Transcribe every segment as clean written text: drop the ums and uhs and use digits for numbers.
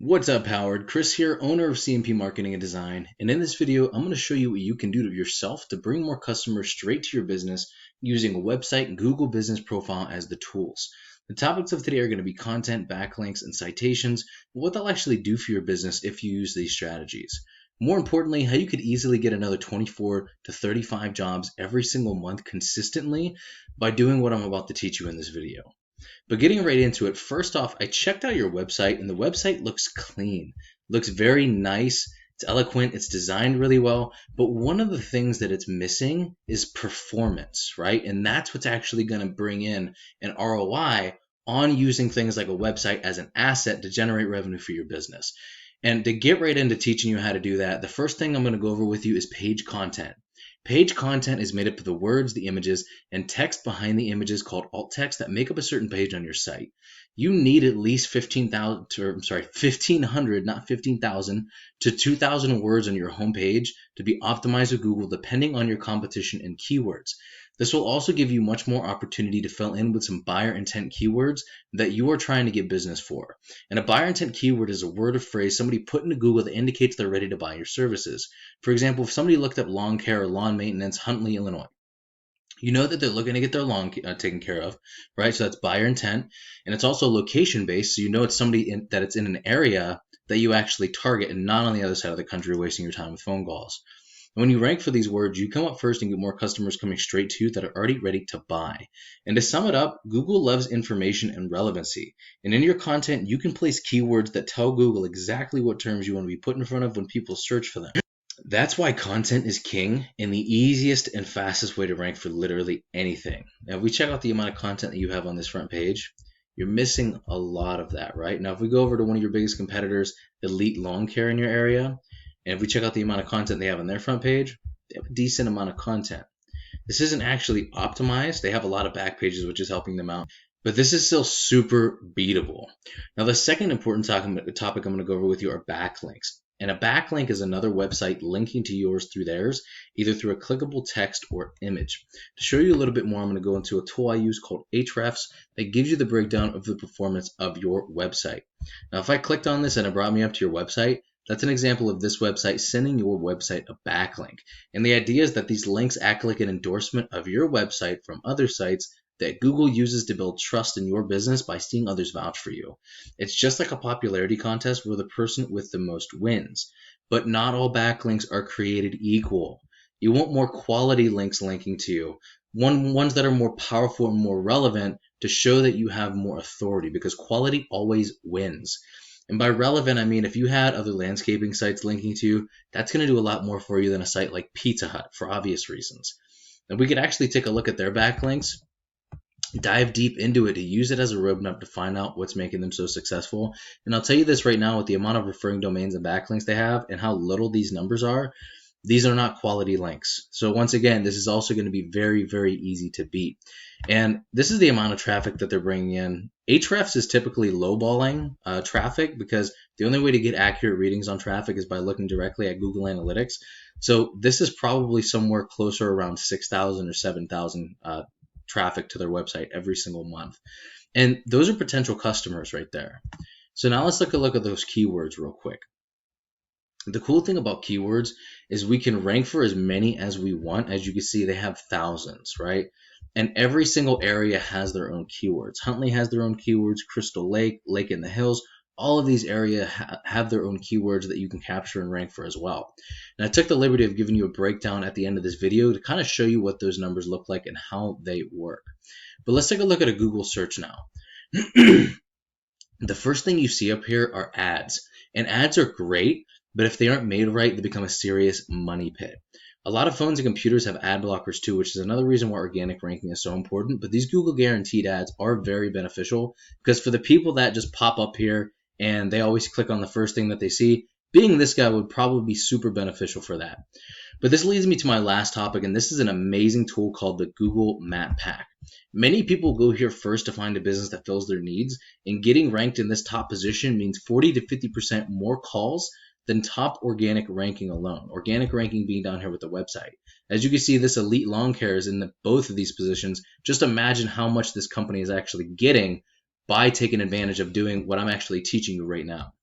What's up, Howard? Chris here, owner of CMP Marketing and Design, and in this video, I'm going to show you what you can do to yourself to bring more customers straight to your business using a website and Google Business Profile as the tools. The topics of today are going to be content, backlinks, and citations, and what they'll actually do for your business if you use these strategies. More importantly, how you could easily get another 24 to 35 jobs every single month consistently by doing what I'm about to teach you in this video. But getting right into it, first off, I checked out your website and the website looks clean, looks very nice, it's eloquent, it's designed really well. But one of the things that it's missing is performance, right? And that's what's actually going to bring in an ROI on using things like a website as an asset to generate revenue for your business. And to get right into teaching you how to do that, the first thing I'm going to go over with you is page content. Page content is made up of the words, the images, and text behind the images called alt text that make up a certain page on your site. You need at least 1,500, not 15,000, to 2,000 words on your homepage to be optimized with Google depending on your competition and keywords. This will also give you much more opportunity to fill in with some buyer intent keywords that you are trying to get business for. And a buyer intent keyword is a word or phrase somebody put into Google that indicates they're ready to buy your services. For example, if somebody looked up lawn care or lawn maintenance, Huntley, Illinois, you know that they're looking to get their lawn taken care of, right? So that's buyer intent. And it's also location based. So you know it's somebody that it's in an area that you actually target and not on the other side of the country wasting your time with phone calls. And when you rank for these words, you come up first and get more customers coming straight to you that are already ready to buy. And to sum it up, Google loves information and relevancy. And in your content, you can place keywords that tell Google exactly what terms you want to be put in front of when people search for them. That's why content is king and the easiest and fastest way to rank for literally anything. Now, if we check out the amount of content that you have on this front page, you're missing a lot of that, right? Now, if we go over to one of your biggest competitors, Elite Lawn Care in your area, and if we check out the amount of content they have on their front page, they have a decent amount of content. This isn't actually optimized. They have a lot of back pages, which is helping them out. But this is still super beatable. Now, the second important topic I'm going to go over with you are backlinks. And a backlink is another website linking to yours through theirs, either through a clickable text or image. To show you a little bit more, I'm going to go into a tool I use called Ahrefs that gives you the breakdown of the performance of your website. Now, if I clicked on this and it brought me up to your website, that's an example of this website sending your website a backlink. And the idea is that these links act like an endorsement of your website from other sites that Google uses to build trust in your business by seeing others vouch for you. It's just like a popularity contest where the person with the most wins. But not all backlinks are created equal. You want more quality links linking to you, ones that are more powerful and more relevant to show that you have more authority, because quality always wins. And by relevant, I mean if you had other landscaping sites linking to you, that's going to do a lot more for you than a site like Pizza Hut for obvious reasons. And we could actually take a look at their backlinks, dive deep into it to use it as a roadmap to find out what's making them so successful. And I'll tell you this right now, with the amount of referring domains and backlinks they have and how little these numbers are, these are not quality links. So once again, this is also going to be very, very easy to beat. And this is the amount of traffic that they're bringing in. Ahrefs is typically lowballing traffic because the only way to get accurate readings on traffic is by looking directly at Google Analytics. So this is probably somewhere closer around 6,000 or 7,000 traffic to their website every single month. And those are potential customers right there. So now let's look at those keywords real quick. The cool thing about keywords is we can rank for as many as we want. As you can see, they have thousands, right? And every single area has their own keywords. Huntley has their own keywords, Crystal Lake, Lake in the Hills. All of these areas have their own keywords that you can capture and rank for as well. And I took the liberty of giving you a breakdown at the end of this video to kind of show you what those numbers look like and how they work. But let's take a look at a Google search now. The first thing you see up here are ads. And ads are great, but if they aren't made right, they become a serious money pit. A lot of phones and computers have ad blockers too, which is another reason why organic ranking is so important. But these Google guaranteed ads are very beneficial because for the people that just pop up here and they always click on the first thing that they see, being this guy would probably be super beneficial for that. But this leads me to my last topic, and this is an amazing tool called the Google Map Pack. Many people go here first to find a business that fills their needs, and getting ranked in this top position means 40 to 50% more calls than top organic ranking alone. Organic ranking being down here with the website. As you can see, this Elite Lawn Care is in both of these positions. Just imagine how much this company is actually getting by taking advantage of doing what I'm actually teaching you right now.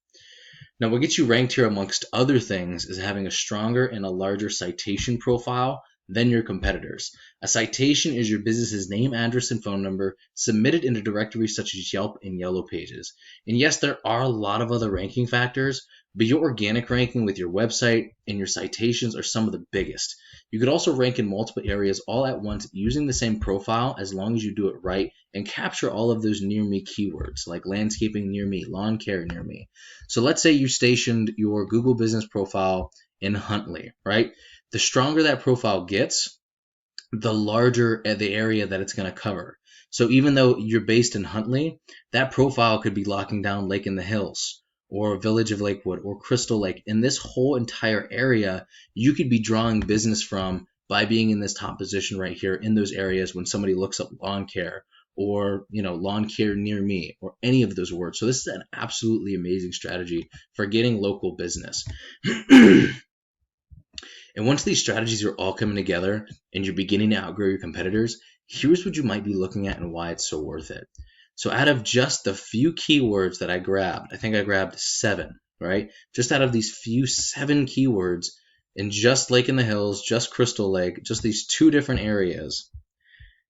Now, what gets you ranked here amongst other things is having a stronger and a larger citation profile than your competitors. A citation is your business's name, address, and phone number submitted in a directory such as Yelp and Yellow Pages. And yes, there are a lot of other ranking factors, but your organic ranking with your website and your citations are some of the biggest. You could also rank in multiple areas all at once using the same profile as long as you do it right and capture all of those near me keywords like landscaping near me, lawn care near me. So let's say you stationed your Google business profile in Huntley, right? The stronger that profile gets, the larger the area that it's going to cover. So even though you're based in Huntley, that profile could be locking down Lake in the Hills or Village of Lakewood or Crystal Lake. In this whole entire area, you could be drawing business from by being in this top position right here in those areas when somebody looks up lawn care or lawn care near me or any of those words. So this is an absolutely amazing strategy for getting local business. And once these strategies are all coming together and you're beginning to outgrow your competitors, here's what you might be looking at and why it's so worth it. So out of just the few keywords that I grabbed, I think I grabbed 7, right? Just out of these 7 keywords in just Lake in the Hills, just Crystal Lake, just these 2 different areas,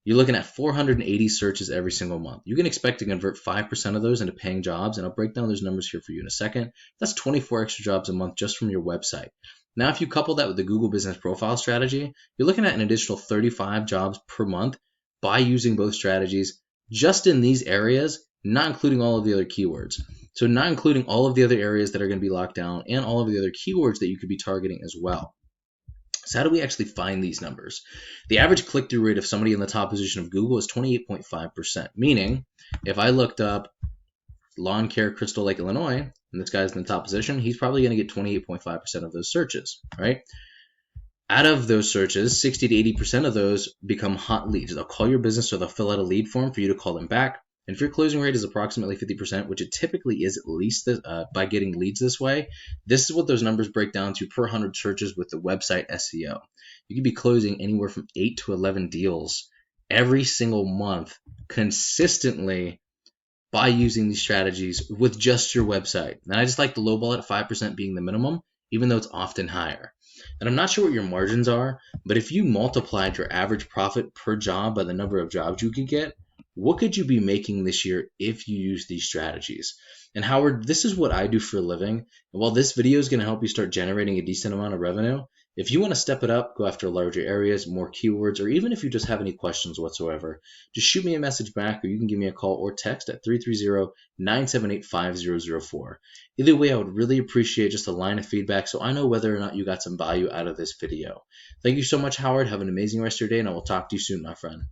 you're looking at 480 searches every single month. You can expect to convert 5% of those into paying jobs, and I'll break down those numbers here for you in a second. That's 24 extra jobs a month just from your website. Now, if you couple that with the Google Business Profile strategy, you're looking at an additional 35 jobs per month by using both strategies just in these areas, not including all of the other keywords. So not including all of the other areas that are going to be locked down and all of the other keywords that you could be targeting as well. So how do we actually find these numbers? The average click-through rate of somebody in the top position of Google is 28.5%, meaning if I looked up lawn care Crystal Lake, Illinois, and this guy's in the top position, he's probably going to get 28.5% of those searches, right? Out of those searches, 60 to 80% of those become hot leads. They'll call your business or they'll fill out a lead form for you to call them back. And if your closing rate is approximately 50%, which it typically is at least by getting leads this way, this is what those numbers break down to per 100 searches with the website SEO. You could be closing anywhere from 8 to 11 deals every single month consistently by using these strategies with just your website. And I just like the lowball at 5% being the minimum, even though it's often higher. And I'm not sure what your margins are, but if you multiplied your average profit per job by the number of jobs you could get, what could you be making this year if you use these strategies? And Howard, this is what I do for a living. And while this video is going to help you start generating a decent amount of revenue, if you want to step it up, go after larger areas, more keywords, or even if you just have any questions whatsoever, just shoot me a message back or you can give me a call or text at 330-978-5004. Either way, I would really appreciate just a line of feedback so I know whether or not you got some value out of this video. Thank you so much, Howard. Have an amazing rest of your day, and I will talk to you soon, my friend.